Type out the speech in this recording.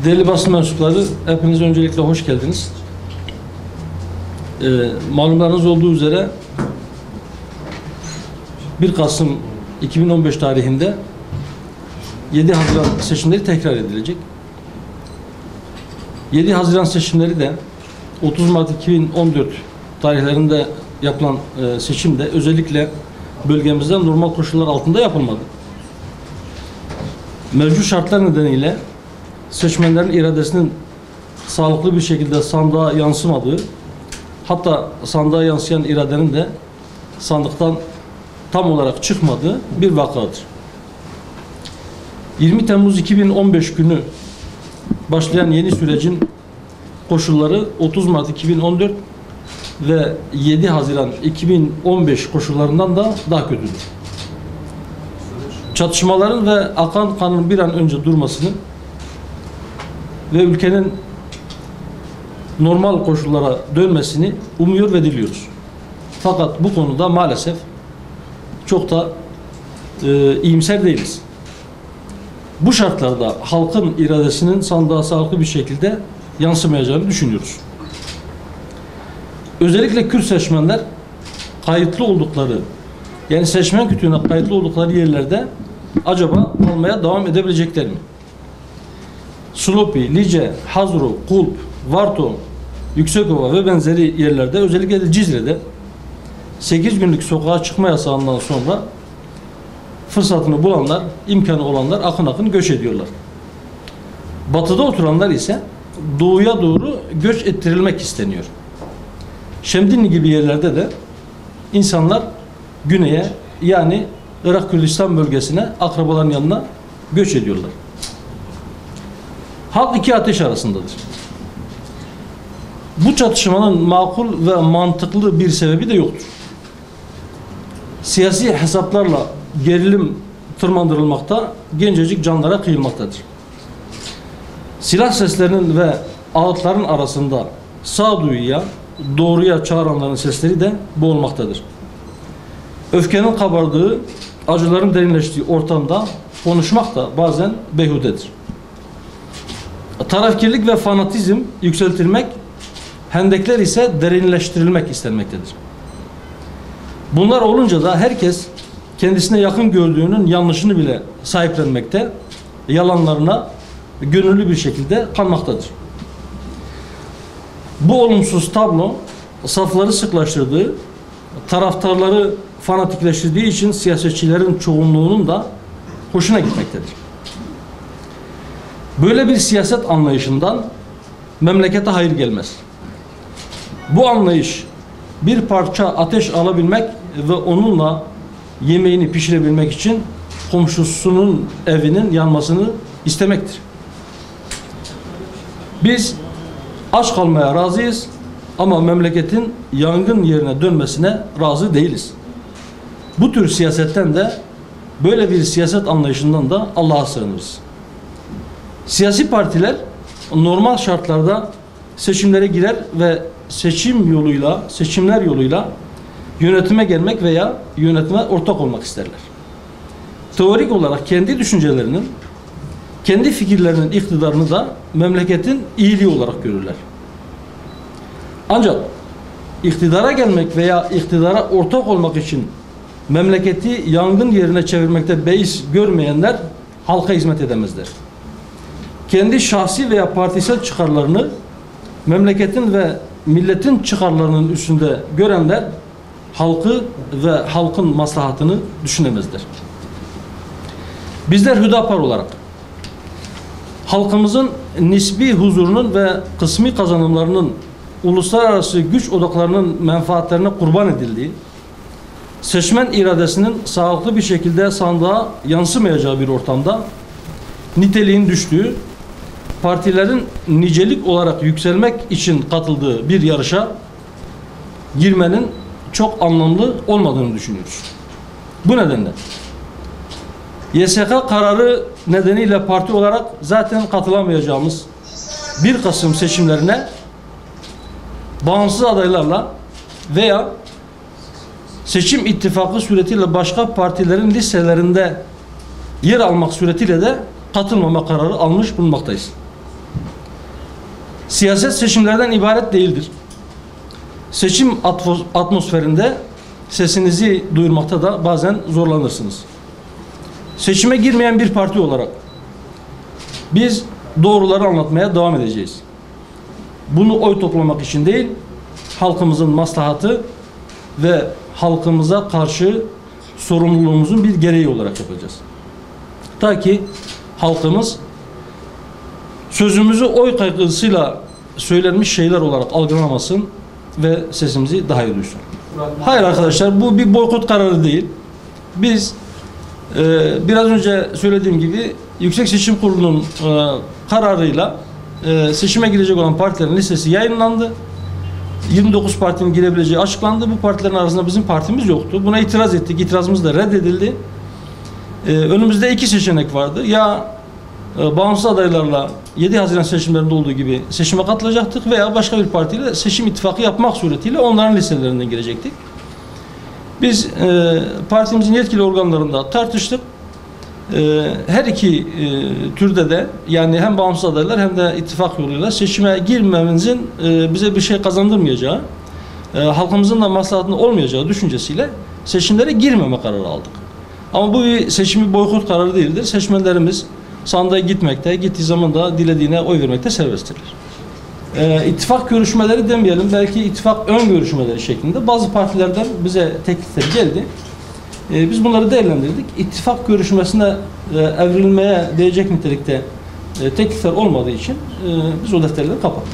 Değerli basın mensupları, hepiniz öncelikle hoş geldiniz. Malumlarınız olduğu üzere 1 Kasım 2015 tarihinde 7 Haziran seçimleri tekrar edilecek. 7 Haziran seçimleri de 30 Mart 2014 tarihlerinde yapılan seçimde özellikle bölgemizde normal koşullar altında yapılmadı. Mevcut şartlar nedeniyle seçmenlerin iradesinin sağlıklı bir şekilde sandığa yansımadığı, hatta sandığa yansıyan iradenin de sandıktan tam olarak çıkmadığı bir vakadır. 20 Temmuz 2015 günü başlayan yeni sürecin koşulları 30 Mart 2014 ve 7 Haziran 2015 koşullarından da daha kötüdür. Çatışmaların ve akan kanın bir an önce durmasını ve ülkenin normal koşullara dönmesini umuyor ve diliyoruz. Fakat bu konuda maalesef çok da iyimser değiliz. Bu şartlarda halkın iradesinin sandığa sağlıklı bir şekilde yansımayacağını düşünüyoruz. Özellikle Kürt seçmenler kayıtlı oldukları, yani seçmen kütüğüne kayıtlı oldukları yerlerde acaba almaya devam edebilecekler mi? Slopi, Lice, Hazro, Kulp, Varto, Yüksekova ve benzeri yerlerde, özellikle de Cizre'de 8 günlük sokağa çıkma yasağından sonra fırsatını bulanlar, imkanı olanlar akın akın göç ediyorlar. Batıda oturanlar ise doğuya doğru göç ettirilmek isteniyor. Şemdinli gibi yerlerde de insanlar güneye, yani Irak Kürdistan bölgesine, akrabaların yanına göç ediyorlar. Halk iki ateş arasındadır. Bu çatışmanın makul ve mantıklı bir sebebi de yoktur. Siyasi hesaplarla gerilim tırmandırılmakta, gencecik canlara kıyılmaktadır. Silah seslerinin ve ağıtların arasında sağduyuya, doğruya çağıranların sesleri de boğulmaktadır. Öfkenin kabardığı, acıların derinleştiği ortamda konuşmak da bazen beyhudedir. Tarafkirlik ve fanatizm yükseltilmek, hendekler ise derinleştirilmek istenmektedir. Bunlar olunca da herkes kendisine yakın gördüğünün yanlışını bile sahiplenmekte, yalanlarına gönüllü bir şekilde kanmaktadır. Bu olumsuz tablo safları sıklaştırdığı, taraftarları fanatikleştirdiği için siyasetçilerin çoğunluğunun da hoşuna gitmektedir. Böyle bir siyaset anlayışından memlekete hayır gelmez. Bu anlayış bir parça ateş alabilmek ve onunla yemeğini pişirebilmek için komşusunun evinin yanmasını istemektir. Biz aç kalmaya razıyız ama memleketin yangın yerine dönmesine razı değiliz. Bu tür siyasetten de, böyle bir siyaset anlayışından da Allah'a sığınırız. Siyasi partiler normal şartlarda seçimlere girer ve seçimler yoluyla yönetime gelmek veya yönetime ortak olmak isterler. Teorik olarak kendi düşüncelerinin, kendi fikirlerinin iktidarını da memleketin iyiliği olarak görürler. Ancak iktidara gelmek veya iktidara ortak olmak için memleketi yangın yerine çevirmekte beis görmeyenler halka hizmet edemezler. Kendi şahsi veya partisel çıkarlarını memleketin ve milletin çıkarlarının üstünde görenler halkı ve halkın maslahatını düşünemezler. Bizler Hüdapar olarak halkımızın nisbi huzurunun ve kısmi kazanımlarının uluslararası güç odaklarının menfaatlerine kurban edildiği, seçmen iradesinin sağlıklı bir şekilde sandığa yansımayacağı bir ortamda niteliğin düştüğü, partilerin nicelik olarak yükselmek için katıldığı bir yarışa girmenin çok anlamlı olmadığını düşünüyoruz. Bu nedenle YSK kararı nedeniyle parti olarak zaten katılamayacağımız 1 Kasım seçimlerine bağımsız adaylarla veya seçim ittifakı suretiyle başka partilerin listelerinde yer almak suretiyle de katılmama kararı almış bulunmaktayız. Siyaset seçimlerden ibaret değildir. Seçim atmosferinde sesinizi duyurmakta da bazen zorlanırsınız. Seçime girmeyen bir parti olarak biz doğruları anlatmaya devam edeceğiz. Bunu oy toplamak için değil, halkımızın maslahatı ve halkımıza karşı sorumluluğumuzun bir gereği olarak yapacağız. Ta ki halkımız sözümüzü oy kaygısıyla söylenmiş şeyler olarak algılamasın ve sesimizi daha iyi duysun. Hayır arkadaşlar, bu bir boykot kararı değil. Biz biraz önce söylediğim gibi Yüksek Seçim Kurulu'nun kararıyla seçime girecek olan partilerin listesi yayınlandı. 29 partinin girebileceği açıklandı. Bu partilerin arasında bizim partimiz yoktu. Buna itiraz ettik. İtirazımız da reddedildi. Önümüzde iki seçenek vardı. Ya bağımsız adaylarla 7 Haziran seçimlerinde olduğu gibi seçime katılacaktık veya başka bir partiyle seçim ittifakı yapmak suretiyle onların listelerinden girecektik. Biz partimizin yetkili organlarında tartıştık. Her iki türde de, yani hem bağımsız adaylar hem de ittifak yoluyla seçime girmemizin bize bir şey kazandırmayacağı, halkımızın da maslahatında olmayacağı düşüncesiyle seçimlere girmeme kararı aldık. Ama bu bir seçimi boykot kararı değildir. Seçmenlerimiz sandığa gitmekte, gittiği zaman da dilediğine oy vermekte serbesttirler. İttifak görüşmeleri demeyelim, belki ittifak ön görüşmeleri şeklinde bazı partilerden bize teklifler geldi. Biz bunları değerlendirdik. İttifak görüşmesine evrilmeye değecek nitelikte teklifler olmadığı için biz o defterleri kapattık.